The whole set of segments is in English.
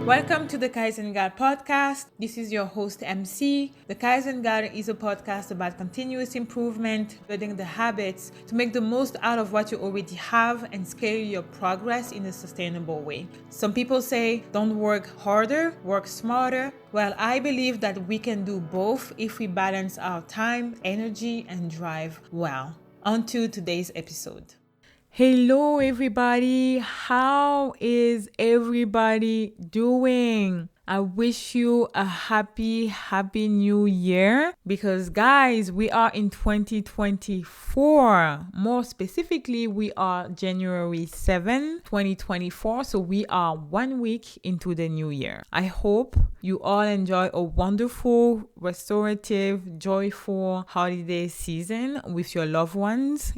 Welcome to the Kaizen Gal Podcast. This is your host, MC. The Kaizen Gal is a podcast about continuous improvement, building the habits to make the most out of what you already have and scale your progress in a sustainable way. Some people say, don't work harder, work smarter. Well, I believe that we can do both if we balance our time, energy, and drive well. On to today's episode. Hello, everybody. How is everybody doing? I wish you a happy new year because guys, we are in 2024. More specifically, we are January 7, 2024. So we are 1 week into the new year. I hope you all enjoy a wonderful, restorative, joyful holiday season with your loved ones.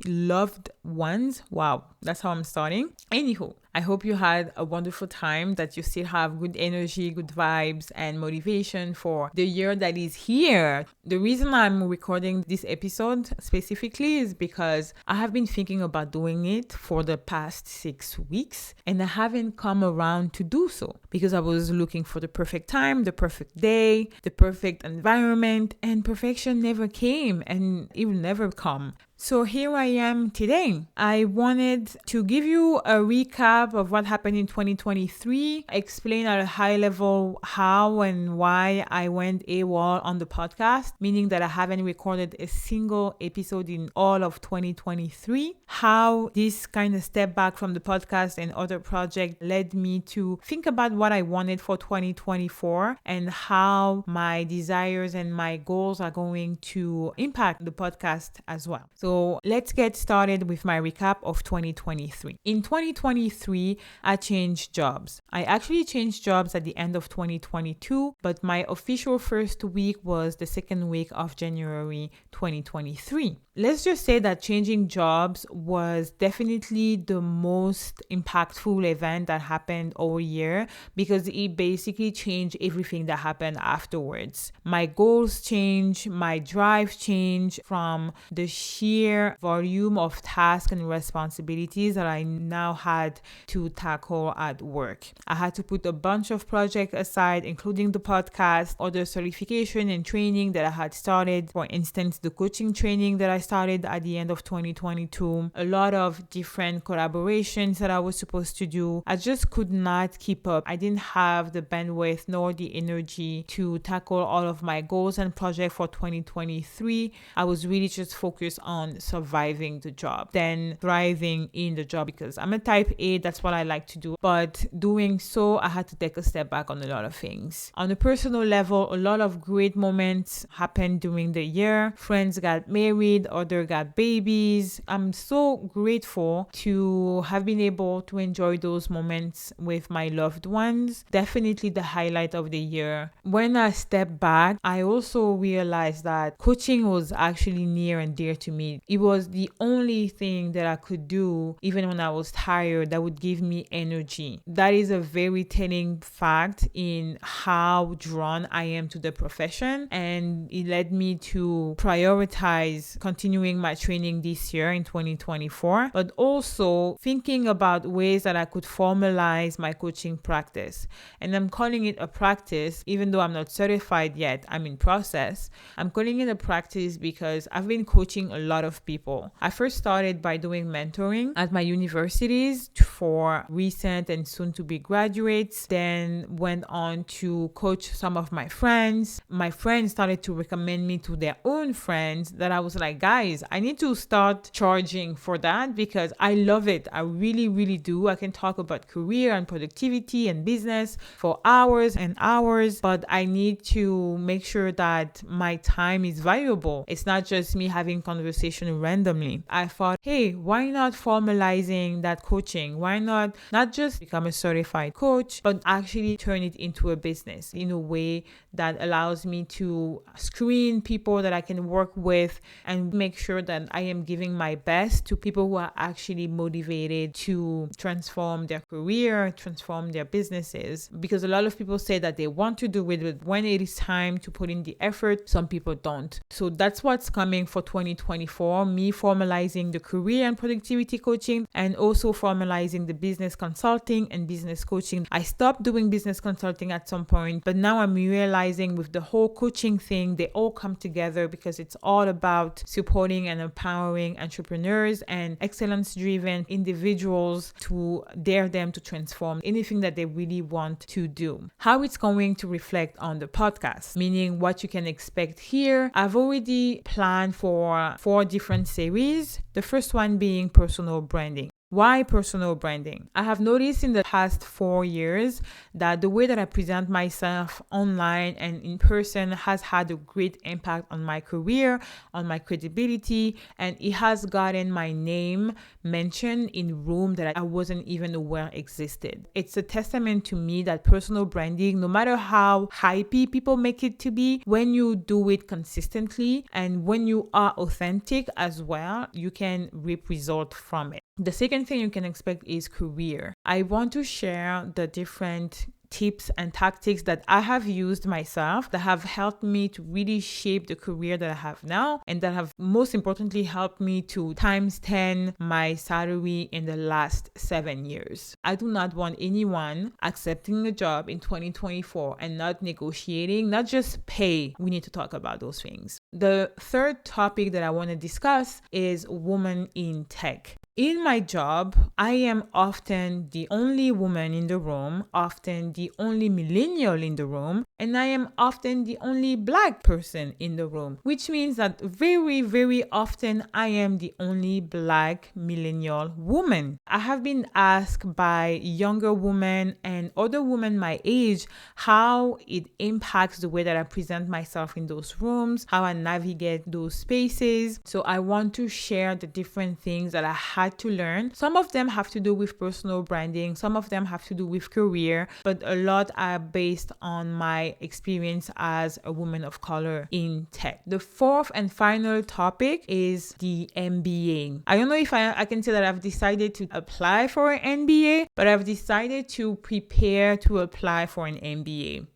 Wow, that's how I'm starting. Anywho, I hope you had a wonderful time, that you still have good energy, good vibes, and motivation for the year that is here. The reason I'm recording this episode specifically is because I have been thinking about doing it for the past 6 weeks, and I haven't come around to do so because I was looking for the perfect time, the perfect day, the perfect environment, and perfection never came, and it will never come. So here I am today. I wanted to give you a recap of what happened in 2023, explain at a high level how and why I went AWOL on the podcast, meaning that I haven't recorded a single episode in all of 2023, how this kind of step back from the podcast and other projects led me to think about what I wanted for 2024 and how my desires and my goals are going to impact the podcast as well. So let's get started with my recap of 2023. In 2023, I changed jobs. I actually changed jobs at the end of 2022, but my official first week was the second week of January 2023. Let's just say that changing jobs was definitely the most impactful event that happened all year because it basically changed everything that happened afterwards. My goals changed, my drive changed from the sheer volume of tasks and responsibilities that I now had to tackle at work. I had to put a bunch of projects aside, including the podcast, other certification and training that I had started. For instance, the coaching training that I started at the end of 2022, a lot of different collaborations that I was supposed to do. I just could not keep up. I didn't have the bandwidth nor the energy to tackle all of my goals and projects for 2023. I was really just focused on surviving the job, then thriving in the job because I'm a type A, that's what I like to do. But doing so, I had to take a step back on a lot of things. On a personal level, a lot of great moments happened during the year. Friends got married, others got babies. I'm so grateful to have been able to enjoy those moments with my loved ones. Definitely the highlight of the year. When I stepped back, I also realized that coaching was actually near and dear to me. It was the only thing that I could do, even when I was tired, that would give me energy. That is a very telling fact in how drawn I am to the profession, and it led me to prioritize continuing my training this year in 2024, but also thinking about ways that I could formalize my coaching practice. And I'm calling it a practice, even though I'm not certified yet, I'm in process. I'm calling it a practice because I've been coaching a lot of people. I first started by doing mentoring at my universities for recent and soon to be graduates, then went on to coach some of my friends. My friends started to recommend me to their own friends that I was like, guys, I need to start charging for that because I love it. I really do. I can talk about career and productivity and business for hours and hours, but I need to make sure that my time is valuable. It's not just me having conversation randomly. I thought, hey, why not formalizing that coaching? Why not just become a certified coach, but actually turn it into a business in a way that allows me to screen people that I can work with and make sure that I am giving my best to people who are actually motivated to transform their career, transform their businesses. Because a lot of people say that they want to do it, but when it is time to put in the effort, some people don't. So that's what's coming for 2024. 2024, me formalizing the career and productivity coaching and also formalizing the business consulting and business coaching. I stopped doing business consulting at some point, but now I'm realizing with the whole coaching thing, they all come together because it's all about supporting and empowering entrepreneurs and excellence-driven individuals to dare them to transform anything that they really want to do. How it's going to reflect on the podcast, meaning what you can expect here. I've already planned for 4 different series. The first one being personal branding. Why personal branding? I have noticed in the past 4 years that the way that I present myself online and in person has had a great impact on my career, on my credibility, and it has gotten my name mentioned in rooms that I wasn't even aware existed. It's a testament to me that personal branding, no matter how hypey people make it to be, when you do it consistently and when you are authentic as well, you can reap results from it. The second thing you can expect is career. I want to share the different tips and tactics that I have used myself that have helped me to really shape the career that I have now and that have most importantly helped me to times 10 my salary in the last 7 years. I do not want anyone accepting a job in 2024 and not negotiating, not just pay. We need to talk about those things. The third topic that I want to discuss is women in tech. In my job, I am often the only woman in the room, often the only millennial in the room, and I am often the only Black person in the room, which means that very, very often I am the only Black millennial woman. I have been asked by younger women and other women my age how it impacts the way that I present myself in those rooms, how I navigate those spaces. So I want to share the different things that I had to learn. Some of them have to do with personal branding, some of them have to do with career, but a lot are based on my experience as a woman of color in tech. The fourth and final topic is the MBA. I don't know if I can say that I've decided to apply for an MBA, but I've decided to prepare to apply for an MBA.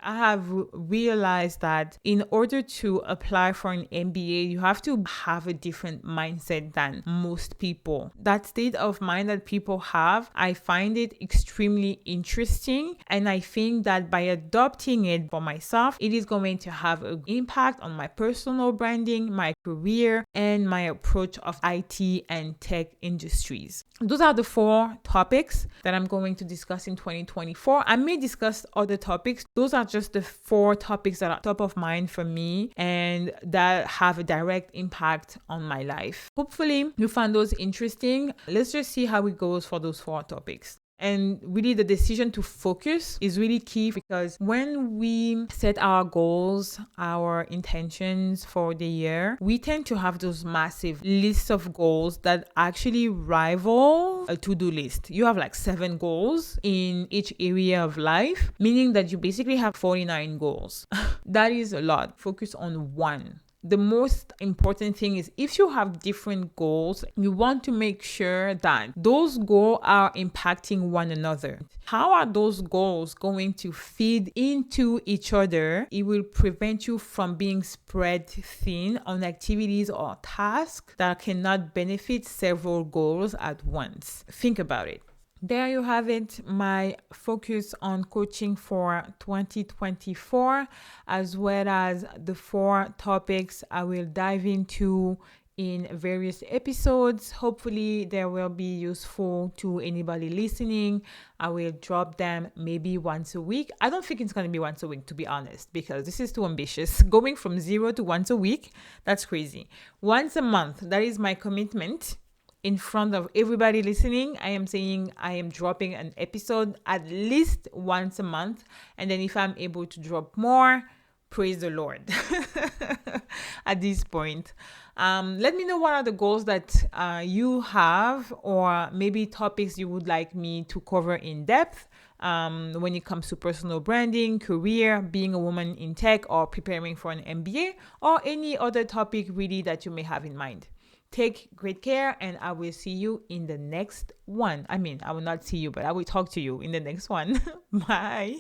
I have realized that in order to apply for an MBA, you have to have a different mindset than most people. That state of mind that people have, I find it extremely interesting. And I think that by adopting it for myself, it is going to have an impact on my personal branding, my career, and my approach of IT and tech industries. Those are the 4 topics that I'm going to discuss in 2024. I may discuss other topics. Those are just the 4 topics that are top of mind for me and that have a direct impact on my life. Hopefully you find those interesting. Let's just see how it goes for those 4 topics. And really the decision to focus is really key because when we set our goals, our intentions for the year, we tend to have those massive lists of goals that actually rival a to-do list. You have like 7 goals in each area of life, meaning that you basically have 49 goals. That is a lot. Focus on one. The most important thing is if you have different goals, you want to make sure that those goals are impacting one another. How are those goals going to feed into each other? It will prevent you from being spread thin on activities or tasks that cannot benefit several goals at once. Think about it. There you have it, my focus on coaching for 2024, as well as the 4 topics I will dive into in various episodes. Hopefully they will be useful to anybody listening. I will drop them maybe once a week. I don't think it's going to be once a week, to be honest, because this is too ambitious. Going from 0 to once a week, that's crazy. Once a month, that is my commitment. In front of everybody listening, I am saying I am dropping an episode at least once a month. And then if I'm able to drop more, praise the Lord. At this point, let me know what are the goals that you have, or maybe topics you would like me to cover in depth when it comes to personal branding, career, being a woman in tech, or preparing for an MBA, or any other topic really that you may have in mind. Take great care, and I will see you in the next one. I will not see you, but I will talk to you in the next one. Bye.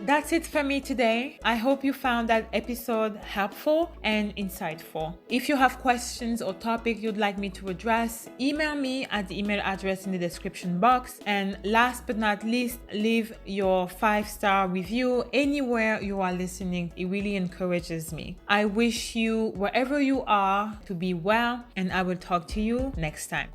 that's it for me today. I hope you found that episode helpful and insightful. If you have questions or topic you'd like me to address, email me at the email address in the description box. And last but not least, leave your 5-star review anywhere you are listening. It really encourages me. I wish you, wherever you are, to be well, and I will talk to you next time.